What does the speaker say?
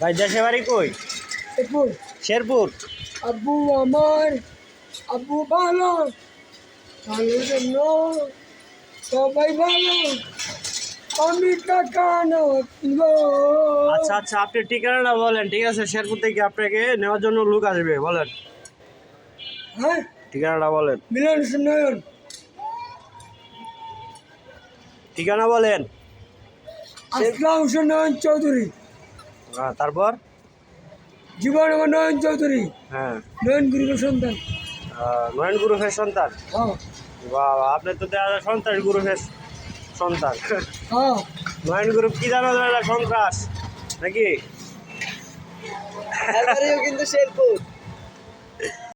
ভাই দেশে বাড়ি কই? শেরপুর। শেরপুর। আব্বু আমার আব্বু ভালো, ভালো জন্য সবাই ভালো, আমি টাকা না কিনবো। আচ্ছা আচ্ছা, আপনি ঠিকানাটা বলেন, ঠিক আছে? শেরপুর থেকে আপনাকে নেওয়ার জন্য লোক আসবে, বলেন হ্যাঁ, ঠিকানাটা বলেন। মিলন নয়ন, ঠিকানা বলেন। আসলাম নয়ন চৌধুরী, তারপর? জীবন আমার নয়ন চৌধুরী, হ্যাঁ, নয়ন গ্রুপের সন্তান। নয়ন গ্রুপের সন্তান। হ্যাঁ বাবা, আপনি তো দেখা যায় সন্ত্রাস গ্রুপের সন্তান। হ্যাঁ, নয়ন গ্রুপ কি জানো? সন্ত্রাস নাকি? কিন্তু শেরপুর।